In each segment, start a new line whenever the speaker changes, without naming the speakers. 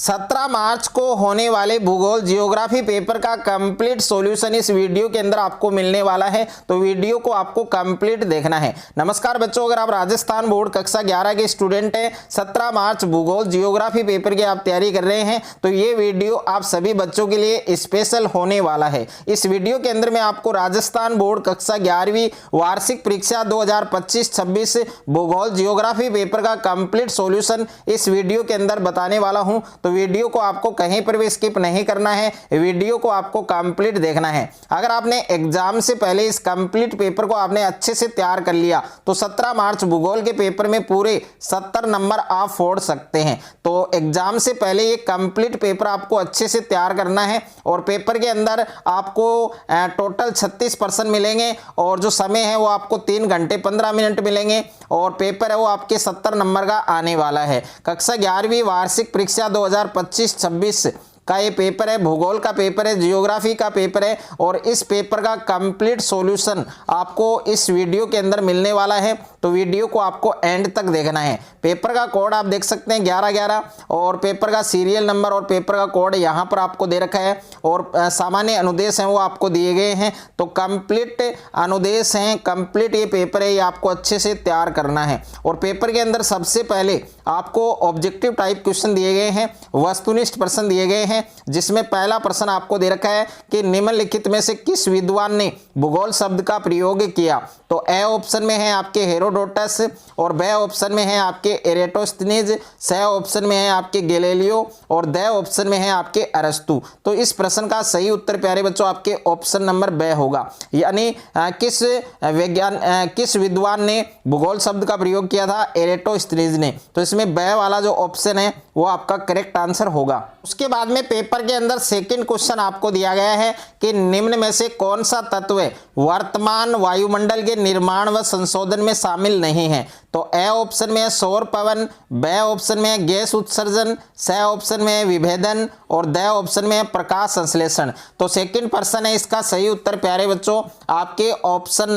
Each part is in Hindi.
17 मार्च को होने वाले भूगोल जियोग्राफी पेपर का कंप्लीट सॉल्यूशन इस वीडियो के अंदर आपको मिलने वाला है, तो वीडियो को आपको कंप्लीट देखना है। नमस्कार बच्चों, अगर आप राजस्थान बोर्ड कक्षा 11 के स्टूडेंट हैं, 17 मार्च भूगोल जियोग्राफी पेपर की आप तैयारी कर रहे हैं, तो ये वीडियो आप सभी बच्चों के लिए स्पेशल होने वाला है। इस वीडियो के अंदर मैं आपको राजस्थान बोर्ड कक्षा 11वीं वार्षिक परीक्षा 2025-26 भूगोल जियोग्राफी पेपर का कंप्लीट सॉल्यूशन इस वीडियो के अंदर बताने वाला हूं, तो वीडियो को आपको कहीं पर भी स्किप नहीं करना है, वीडियो को आपको कंप्लीट देखना है। अगर आपने एग्जाम से पहले इस कंप्लीट पेपर को आपने अच्छे से तैयार कर लिया तो 17 मार्च भूगोल के पेपर में पूरे 70 नंबर आप फोड़ सकते हैं। तो एग्जाम से पहले ये कंप्लीट पेपर आपको अच्छे से तैयार करना है और पेपर के अंदर आपको टोटल 36% मिलेंगे और जो समय है वो आपको 3 घंटे 15 मिनट मिलेंगे और पेपर है वो आपके 70 नंबर का आने वाला है। कक्षा 11वीं वार्षिक परीक्षा 2025-26 का ये पेपर है, भूगोल का पेपर है, जियोग्राफी का पेपर है और इस पेपर का कंप्लीट सॉल्यूशन आपको इस वीडियो के अंदर मिलने वाला है। तो वीडियो को आपको एंड तक देखना है। पेपर का कोड आप देख सकते हैं 1111 और पेपर का सीरियल नंबर और पेपर का कोड यहाँ पर आपको दे रखा है और सामान्य अनुदेश हैं वो आपको दिए गए हैं। तो कंप्लीट अनुदेश हैं, कंप्लीट ये पेपर है, ये आपको अच्छे से तैयार करना है। और पेपर के अंदर सबसे पहले आपको ऑब्जेक्टिव टाइप क्वेश्चन दिए गए हैं, वस्तुनिष्ठ प्रश्न दिए गए हैं, जिसमें पहला प्रश्न आपको दे रखा है कि निम्नलिखित में से किस विद्वान ने भूगोल शब्द का प्रयोग किया। तो ए ऑप्शन में है आपके हेरोडोटस और बी ऑप्शन में है आपके एरेटोस्थनीज, सी ऑप्शन में है आपके गैलीलियो और डी ऑप्शन में है आपके अरस्तु। तो इस प्रश्न का सही उत्तर प्यारे बच्चों आपके ऑप्शन नंबर बी होगा, यानी किस विद्वान ने भूगोल शब्द का प्रयोग किया था, एरेटोस्थनीज ने। तो इसमें बी वाला जो ऑप्शन है वो आपका करेक्ट आंसर होगा। उसके बाद में पेपर के अंदर सेकंड क्वेश्चन आपको दिया गया है कि निम्न में से कौन सा तत्व वर्तमान वायुमंडल के निर्माण व संशोधन में शामिल नहीं है। तो ए ऑप्शन में है सौर पवन, बी ऑप्शन में है गैस उत्सर्जन, सी ऑप्शन में है विभेदन और डी ऑप्शन में है प्रकाश संश्लेषण। तो सेकंड प्रश्न है, इसका सही उत्तर प्यारे बच्चों आपके ऑप्शन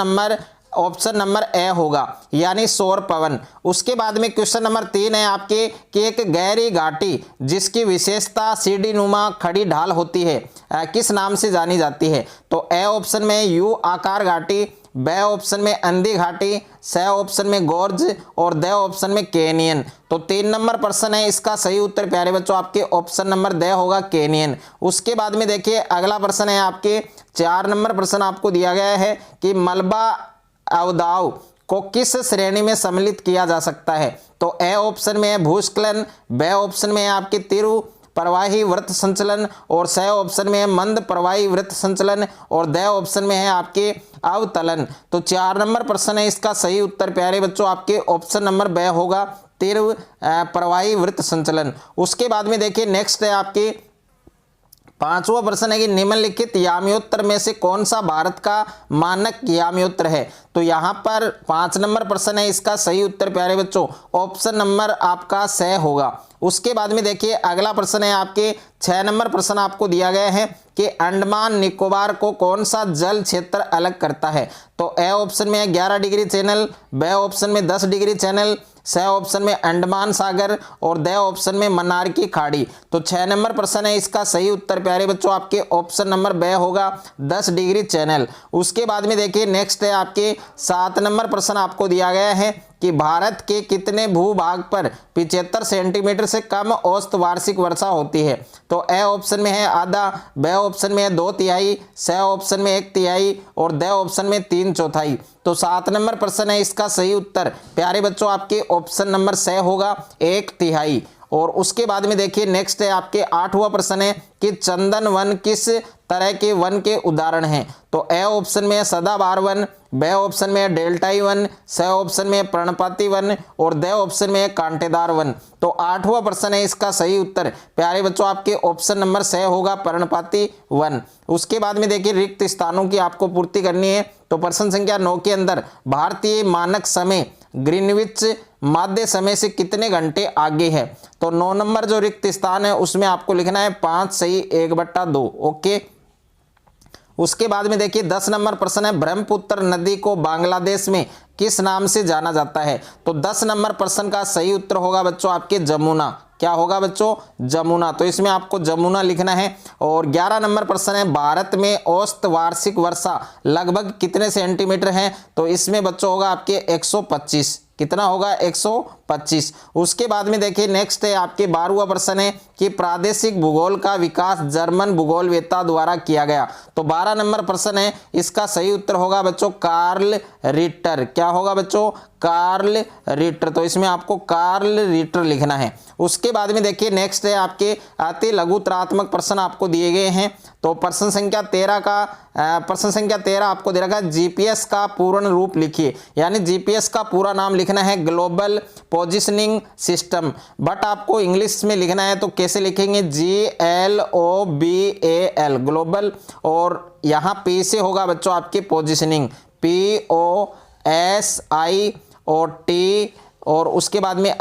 नंबर ए होगा, यानी सौर पवन। उसके बाद में क्वेश्चन नंबर 3 है आपके कि एक गहरी घाटी जिसकी विशेषता सीढ़ी नुमा खड़ी ढाल होती है किस नाम से जानी जाती है। तो ए ऑप्शन में यू आकार घाटी, बी ऑप्शन में अंधी घाटी, सी ऑप्शन में गोर्ज और डी ऑप्शन में कैनियन। तो 3 नंबर प्रश्न है, इसका सही उत्तर प्यारे बच्चों आपके ऑप्शन नंबर डी होगा, कैनियन। उसके बाद में देखिए अगला प्रश्न है आपके 4 नंबर प्रश्न आपको दिया गया है कि मलबा अवदाव को किस श्रेणी में सम्मिलित किया जा सकता है। तो ए ऑप्शन में है भूस्खलन, बी ऑप्शन में है आपके तिरु प्रवाही वृत्त संचलन और सी ऑप्शन में है मंद प्रवाही वृत्त संचलन और डी ऑप्शन में है आपके अवतलन। तो 4 नंबर प्रश्न है, इसका सही उत्तर प्यारे बच्चों आपके ऑप्शन नंबर बी होगा, तीव्र प्रवाही वृत्त संचलन। उसके बाद में देखिए नेक्स्ट है आपके 5वां प्रश्न है कि निम्नलिखित याम्योत्तर में से कौन सा भारत का मानक याम्योत्तर है। तो यहाँ पर 5 नंबर प्रश्न है, इसका सही उत्तर प्यारे बच्चों ऑप्शन नंबर आपका सी होगा। उसके बाद में देखिए अगला प्रश्न है आपके 6 नंबर प्रश्न आपको दिया गया है कि अंडमान निकोबार को कौन सा जल क्षेत्र अलग करता है। तो ए ऑप्शन में है 11 डिग्री चैनल, बी ऑप्शन में 10 डिग्री चैनल, सी ऑप्शन में अंडमान सागर और डी ऑप्शन में मन्नार की खाड़ी। तो 6 नंबर प्रश्न है, इसका सही उत्तर प्यारे बच्चों आपके ऑप्शन नंबर बी होगा, 10 डिग्री चैनल। उसके बाद में देखिए नेक्स्ट है आपके 7 नंबर प्रश्न आपको दिया गया है कि भारत के कितने भूभाग पर 75 सेंटीमीटर से कम औसत वार्षिक वर्षा होती है। तो ए ऑप्शन में है आधा, बी ऑप्शन में है 2/3, सी ऑप्शन में 1/3 और डी ऑप्शन में 3/4। तो 7 नंबर प्रश्न है, इसका सही उत्तर प्यारे बच्चों आपके ऑप्शन नंबर सी होगा, 1/3। और उसके बाद में देखिए नेक्स्ट है आपके 8वां प्रश्न है कि चंदन वन किस तरह के वन के उदाहरण हैं। तो ए ऑप्शन में है सदाबहार वन, बी ऑप्शन में है डेल्टाई वन, सी ऑप्शन में है पर्णपाती वन और डी ऑप्शन में है कांटेदार वन। तो 8वां प्रश्न है, इसका सही उत्तर प्यारे बच्चों आपके ऑप्शन नंबर सी होगा, पर्णपाती वन। उसके बाद में देखिए रिक्त स्थानों की आपको पूर्ति करनी है। तो प्रश्न संख्या 9 के अंदर भारतीय मानक समय ग्रीनविच माध्य समय से कितने घंटे आगे है। तो 9 नंबर जो रिक्त स्थान है उसमें आपको लिखना है 5 सही 1/2। ओके। उसके बाद में देखिए 10 नंबर प्रश्न है ब्रह्मपुत्र नदी को बांग्लादेश में किस नाम से जाना जाता है। तो 10 नंबर प्रश्न का सही उत्तर होगा बच्चों आपके जमुना। क्या होगा बच्चों, जमुना। तो इसमें आपको जमुना लिखना है। और 11 नंबर प्रश्न है, भारत में औसत वार्षिक वर्षा लगभग कितने सेंटीमीटर है? तो इसमें बच्चों होगा आपके 125। कितना होगा, 125। उसके बाद में देखिए नेक्स्ट है आपके 12वां प्रश्न है कि प्रादेशिक भूगोल का विकास जर्मन भूगोलवेत्ता द्वारा किया गया। तो 12 नंबर प्रश्न है, इसका सही उत्तर होगा बच्चों कार्ल रिटर। क्या होगा बच्चों, कार्ल रिटर। तो इसमें आपको कार्ल रिटर लिखना है। उसके बाद में देखिए नेक्स्ट है आपके अति लघुतरात्मक प्रश्न आपको दिए गए हैं। तो प्रश्न संख्या 13 आपको दे रखा है, जीपीएस का पूर्ण रूप लिखिए। यानी जीपीएस का पूरा नाम लिखना है ग्लोबल पोजिशनिंग सिस्टम, बट आपको इंग्लिश में लिखना है तो कैसे लिखेंगे, GLOBAL ग्लोबल, और यहाँ P से होगा बच्चों आपके पोजिशनिंग, POSI और T, और उसके बाद में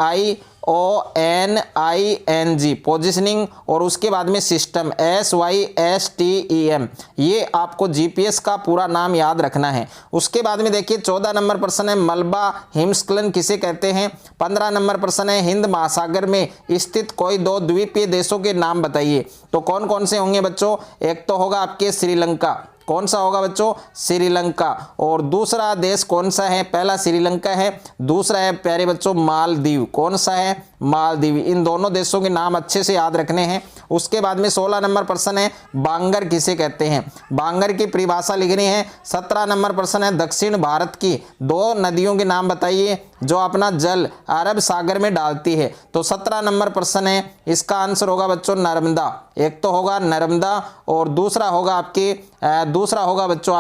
IONING पोजिशनिंग, और उसके बाद में सिस्टम SYSTEM। ये आपको जीपीएस का पूरा नाम याद रखना है। उसके बाद में देखिए 14 नंबर प्रश्न है, मलबा हिमस्खलन किसे कहते हैं? 15 नंबर प्रश्न है, हिंद महासागर में स्थित कोई 2 द्वीपीय देशों के नाम बताइए। तो कौन कौन से होंगे बच्चों? एक तो होगा आपके श्रीलंका। कौन सा होगा बच्चों? श्रीलंका। और दूसरा देश कौन सा है? पहला श्रीलंका है, दूसरा है प्यारे बच्चों मालदीव। कौन सा है? मालदीव। इन दोनों देशों के नाम अच्छे से याद रखने हैं। उसके बाद में 16 नंबर प्रश्न है, बांगर किसे कहते हैं? बांगर की परिभाषा लिखनी है। 17 नंबर प्रश्न है, दक्षिण भारत की 2 नदियों के नाम बताइए जो अपना जल अरब सागर में डालती है। तो 17 नंबर प्रश्न है, इसका आंसर होगा बच्चों नर्मदा। एक तो होगा नर्मदा, और दूसरा होगा बच्चों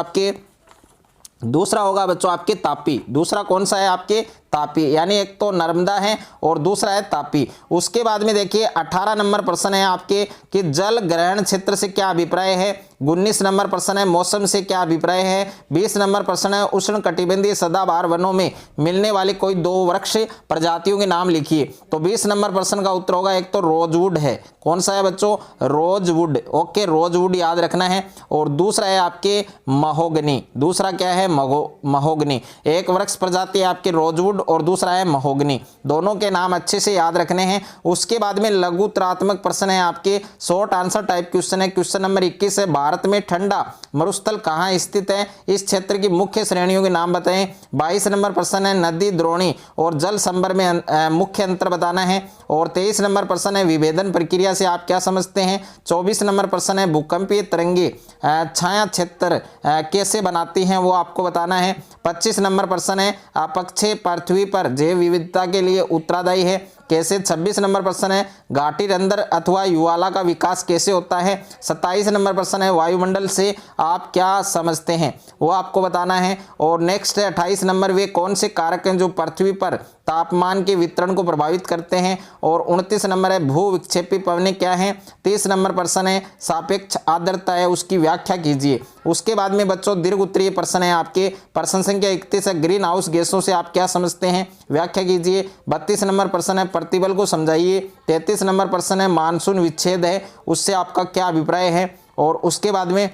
आपके तापी। दूसरा कौन सा है आपके? तापी। यानी एक तो नर्मदा है और दूसरा है तापी। उसके बाद में देखिए 18 नंबर प्रश्न है आपके कि जल ग्रहण क्षेत्र से क्या अभिप्राय है? 19 नंबर प्रश्न है, मौसम से क्या अभिप्राय है? 20 नंबर प्रश्न है, उष्ण कटिबंधीय सदाबहार वनों में मिलने वाली कोई 2 वृक्ष प्रजातियों के नाम लिखिए। तो 20 नंबर प्रश्न का उत्तर होगा एक तो रोजवुड है। कौन सा है बच्चों? रोजवुड। ओके, रोजवुड याद रखना है। और दूसरा है आपके महोगनी। दूसरा क्या है? महोगनी। एक वृक्ष प्रजाति है आपके रोजवुड और दूसरा है महोगनी। दोनों के नाम अच्छे से याद रखने हैं। उसके बाद में लघुतरात्मक प्रश्न है आपके, शॉर्ट आंसर टाइप क्वेश्चन है। क्वेश्चन नंबर 21 है, भारत में ठंडा मरुस्थल कहाँ स्थित है? इस क्षेत्र की मुख्य श्रेणियों के नाम बताएं। 22 नंबर प्रश्न है, नदी, द्रोणी और जल संभर में मुख्य अंतर बताना है। और 23 नंबर प्रश्न है, विभेदन प्रक्रिया से आप क्या समझते हैं? 24 नंबर प्रश्न है, भूकंपीय तरंगे छाया क्षेत्र कैसे बनाती हैं वो आपको बताना है। 25 नंबर प्रश्न है, अपक्षय पृथ्वी पर जैव विविधता के लिए उत्तरदायी है कैसे? 26 नंबर प्रश्न है, घाटी रंध्र अथवा युवाला का विकास कैसे होता है? 27 नंबर प्रश्न है, वायुमंडल से आप क्या समझते हैं वो आपको बताना है। और नेक्स्ट है 28 नंबर, वे कौन से कारक हैं जो पृथ्वी पर तापमान के वितरण को प्रभावित करते हैं? और 29 नंबर है, भू विक्षेपी पवनें क्या हैं? 30 नंबर प्रश्न है, सापेक्ष आर्द्रता है उसकी व्याख्या कीजिए। उसके बाद में बच्चों दीर्घ उत्तरीय प्रश्न है आपके, प्रश्न संख्या 31 है, ग्रीन हाउस गैसों से आप क्या समझते हैं? व्याख्या कीजिए। 32 नंबर प्रश्न है, प्रतिबल को समझाइए। 33 नंबर प्रश्न है, मानसून विच्छेद है उससे आपका क्या अभिप्राय है? और उसके बाद में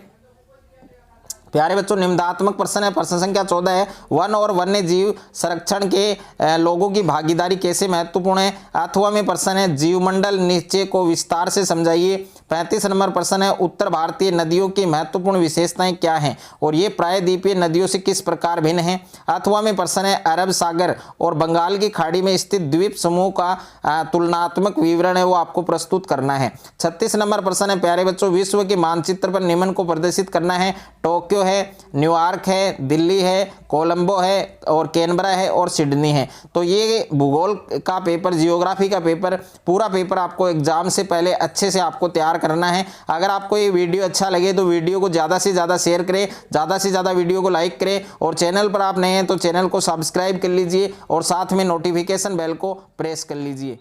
प्यारे बच्चों निम्नात्मक प्रश्न है, प्रश्न संख्या 14 है, वन और वन्य जीव संरक्षण के लोगों की भागीदारी कैसे महत्वपूर्ण है? अथवा में प्रश्न है, जीवमंडल नीचे को विस्तार से समझाइए। 35 नंबर प्रश्न है, उत्तर भारतीय नदियों की महत्वपूर्ण विशेषताएं क्या हैं और ये प्रायद्वीपीय नदियों से किस प्रकार भिन्न हैं? अथवा में प्रश्न है, अरब सागर और बंगाल की खाड़ी में स्थित द्वीप समूह का तुलनात्मक विवरण है वो आपको प्रस्तुत करना है। 36 नंबर प्रश्न है, प्यारे बच्चों विश्व के मानचित्र पर निम्न को प्रदर्शित करना है। टोक्यो है, न्यूयॉर्क है, दिल्ली है, कोलंबो है और कैनबरा है और सिडनी है। तो ये भूगोल का पेपर, जियोग्राफी का पेपर, पूरा पेपर आपको एग्जाम से पहले अच्छे से आपको तैयार करना है। अगर आपको ये वीडियो अच्छा लगे तो वीडियो को ज़्यादा से ज़्यादा शेयर करें, ज़्यादा से ज़्यादा वीडियो को लाइक करें, और चैनल पर आप नए हैं तो चैनल को सब्सक्राइब कर लीजिए और साथ में नोटिफिकेशन बेल को प्रेस कर लीजिए।